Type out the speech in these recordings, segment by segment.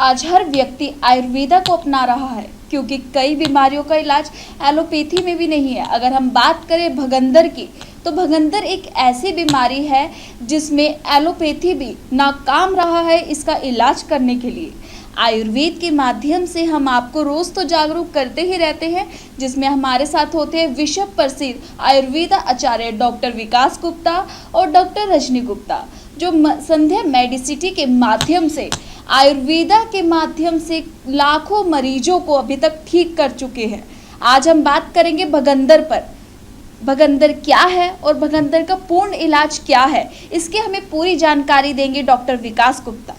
आज हर व्यक्ति आयुर्वेदा को अपना रहा है क्योंकि कई बीमारियों का इलाज एलोपैथी में भी नहीं है। अगर हम बात करें भगंदर की, तो भगंदर एक ऐसी बीमारी है जिसमें एलोपैथी भी नाकाम रहा है इसका इलाज करने के लिए। आयुर्वेद के माध्यम से हम आपको रोज़ तो जागरूक करते ही रहते हैं, जिसमें हमारे साथ होते हैं विश्व प्रसिद्ध आयुर्वेदा आचार्य डॉक्टर विकास गुप्ता और डॉक्टर रजनी गुप्ता, जो संध्या मेडिसिटी के माध्यम से आयुर्वेदा के माध्यम से लाखों मरीजों को अभी तक ठीक कर चुके हैं। आज हम बात करेंगे भगंदर पर। भगंदर क्या है और भगंदर का पूर्ण इलाज क्या है, इसकी हमें पूरी जानकारी देंगे डॉक्टर विकास गुप्ता।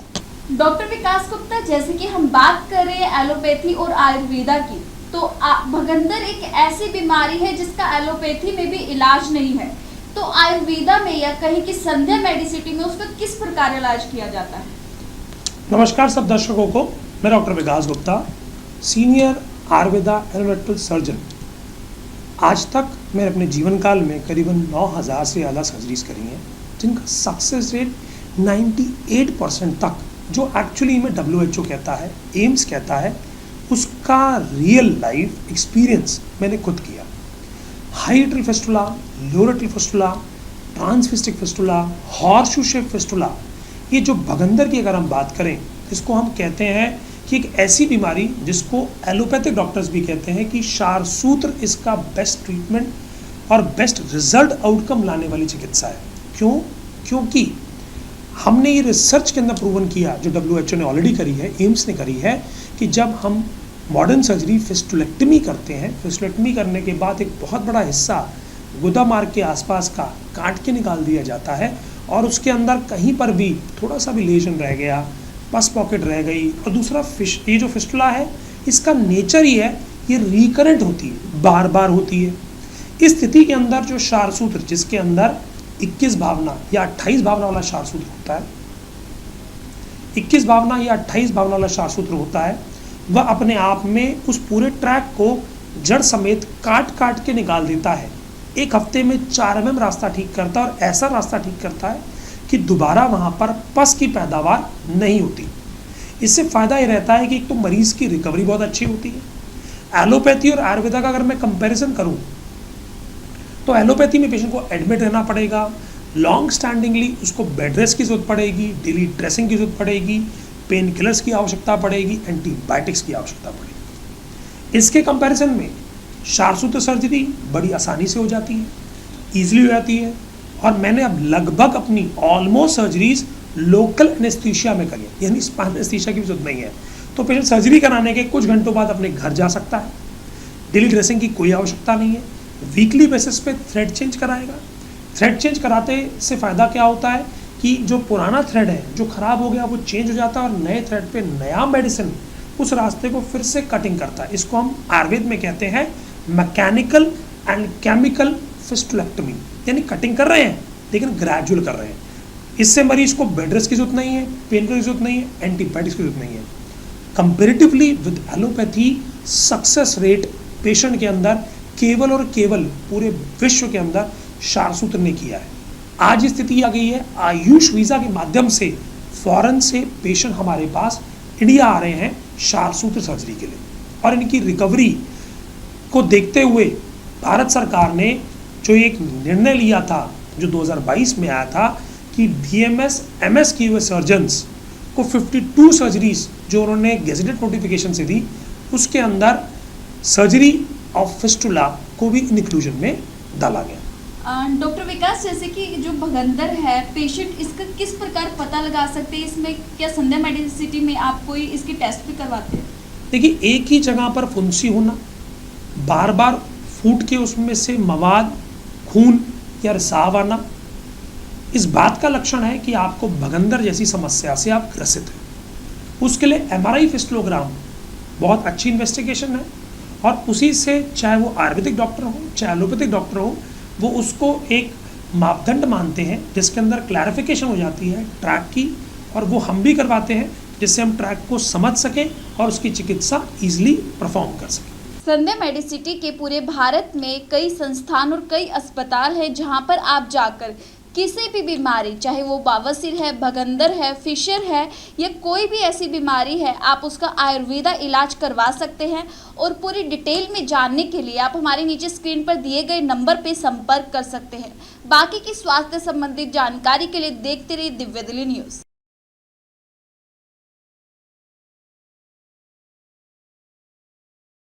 डॉक्टर विकास गुप्ता, जैसे कि हम बात कर रहे हैं एलोपैथी और आयुर्वेदा की, तो भगंदर एक ऐसी बीमारी है जिसका एलोपैथी में भी इलाज नहीं है, तो आयुर्वेदा में या कहीं की संध्या मेडिसिटी में उसका किस प्रकार इलाज किया जाता है? नमस्कार सब दर्शकों को, मैं doctor Vikas Gupta, senior Ayurveda allopathic surgeon. आज तक मैंने अपने जीवन काल में करीबन 9000 से ज़्यादा सर्जरीज करी हैं, जिनका सक्सेस रेट 98% तक, जो एक्चुअली में WHO कहता है, एम्स कहता है, उसका रियल लाइफ एक्सपीरियंस मैंने खुद किया। High atrial fistula, lower atrial fistula, transsphincteric fistula, horseshoe shape fistula, ये जो भगंदर की अगर हम बात करें, इसको हम कहते हैं कि एक ऐसी बीमारी जिसको एलोपैथिक डॉक्टर्स भी कहते हैं कि क्षारसूत्र इसका बेस्ट ट्रीटमेंट और बेस्ट रिजल्ट आउटकम लाने वाली चिकित्सा है। क्यों? क्योंकि हमने ये रिसर्च के अंदर प्रूवन किया, जो WHO ने ऑलरेडी करी है, एम्स ने करी है, कि जब हम मॉडर्न सर्जरी फिस्टुलेक्टमी करते हैं, फिस्टुलेक्टमी करने के बाद एक बहुत बड़ा हिस्सा गुदा मार्ग के आसपास का काट के निकाल दिया जाता है और उसके अंदर कहीं पर भी थोड़ा सा भी लेजन रह गया, पस पॉकेट रह गई, और दूसरा ये जो फिस्टुला है, इसका नेचर ही है, ये रिकरेंट होती है, बार बार होती है। इस स्थिति के अंदर जो क्षारसूत्र, जिसके अंदर 21 भावना या 28 भावना वाला क्षारसूत्र होता है, 21 भावना या 28 भावना वाला क्षारसूत्र होता है, वह अपने आप में उस पूरे ट्रैक को जड़ समेत काट काट के निकाल देता है। एक हफ्ते में 4 mm रास्ता ठीक करता है, और ऐसा रास्ता ठीक करता है कि दोबारा वहाँ पर पस की पैदावार नहीं होती। इससे फ़ायदा ये रहता है कि एक तो मरीज़ की रिकवरी बहुत अच्छी होती है। एलोपैथी और आयुर्वेदा का अगर मैं कंपैरिजन करूँ, तो एलोपैथी में पेशेंट को एडमिट रहना पड़ेगा, लॉन्ग स्टैंडिंगली उसको बेड रेस्ट की ज़रूरत पड़ेगी, डेली ड्रेसिंग की ज़रूरत पड़ेगी, पेन किलर्स की आवश्यकता पड़ेगी, एंटीबायोटिक्स की आवश्यकता पड़ेगी। इसके कंपैरिजन में क्षारसूत्र सर्जरी बड़ी आसानी से हो जाती है, ईजिली हो जाती है, और मैंने अब लगभग अपनी ऑलमोस्ट सर्जरीज लोकल एनेस्थीसिया में करी है, यानी स्पाइन एनेस्थीसिया की भी जरूरत नहीं है। तो पेशेंट सर्जरी कराने के कुछ घंटों बाद अपने घर जा सकता है, डेली ड्रेसिंग की कोई आवश्यकता नहीं है, वीकली बेसिस पे थ्रेड चेंज कराएगा। थ्रेड चेंज कराते से फ़ायदा क्या होता है कि जो पुराना थ्रेड है, जो ख़राब हो गया, वो चेंज हो जाता है और नए थ्रेड पे नया मेडिसिन उस रास्ते को फिर से कटिंग करता है। इसको हम आयुर्वेद में कहते हैं मैकेनिकल एंड केमिकल फिस्टुलेक्टमी, यानी कटिंग कर रहे हैं लेकिन ग्रेजुअल कर रहे हैं। इससे मरीज को बेड रेस्ट की जरूरत नहीं है, पेन किलर की जरूरत नहीं है, एंटीबायोटिक्स की जरूरत नहीं है। Comparatively with allopathy, success rate patient के अंदर केवल और केवल पूरे विश्व के अंदर क्षारसूत्र ने किया है। आज स्थिति आ गई है, आयुष वीज़ा के माध्यम से फॉरेन से पेशेंट हमारे पास इंडिया आ रहे हैं क्षारसूत्र सर्जरी के लिए, और इनकी रिकवरी को देखते हुए भारत सरकार ने जो एक निर्णय लिया था, जो 2022 में आया था, कि BMS MS किए हुए सर्जन्स को 52 सर्जरीज जो उन्होंने गेजेटेड नोटिफिकेशन से दी, उसके अंदर सर्जरी ऑफ फिस्टुला को भी इंक्लूजन में डाला गया। डॉक्टर विकास, जैसे कि जो भगंदर है, पेशेंट इसका किस प्रकार पता लगा सकते हैं? इसमें क्या संध्या मेडिसिटी में आप कोई इसकी टेस्ट भी करवाते हैं? देखिए, एक ही जगह पर फुंसी होना, बार बार फूट के उसमें से मवाद, खून या रिसाव आना, इस बात का लक्षण है कि आपको भगंदर जैसी समस्या से आप ग्रसित हैं। उसके लिए MRI फिस्टुलोग्राम बहुत अच्छी इन्वेस्टिगेशन है, और उसी से चाहे वो आयुर्वेदिक डॉक्टर हो चाहे एलोपैथिक डॉक्टर हो, वो उसको एक मापदंड मानते हैं जिसके अंदर क्लैरिफिकेशन हो जाती है ट्रैक की, और वो हम भी करवाते हैं जिससे हम ट्रैक को समझ सकें और उसकी चिकित्सा ईजिली परफॉर्म कर सकें। संध्या मेडिसिटी के पूरे भारत में कई संस्थान और कई अस्पताल हैं जहां पर आप जाकर किसी भी बीमारी, चाहे वो बवासीर है, भगंदर है, फिशर है या कोई भी ऐसी बीमारी है, आप उसका आयुर्वेदा इलाज करवा सकते हैं। और पूरी डिटेल में जानने के लिए आप हमारे नीचे स्क्रीन पर दिए गए नंबर पर संपर्क कर सकते हैं। बाकी की स्वास्थ्य संबंधित जानकारी के लिए देखते रहिए दिव्य दिल्ली न्यूज़।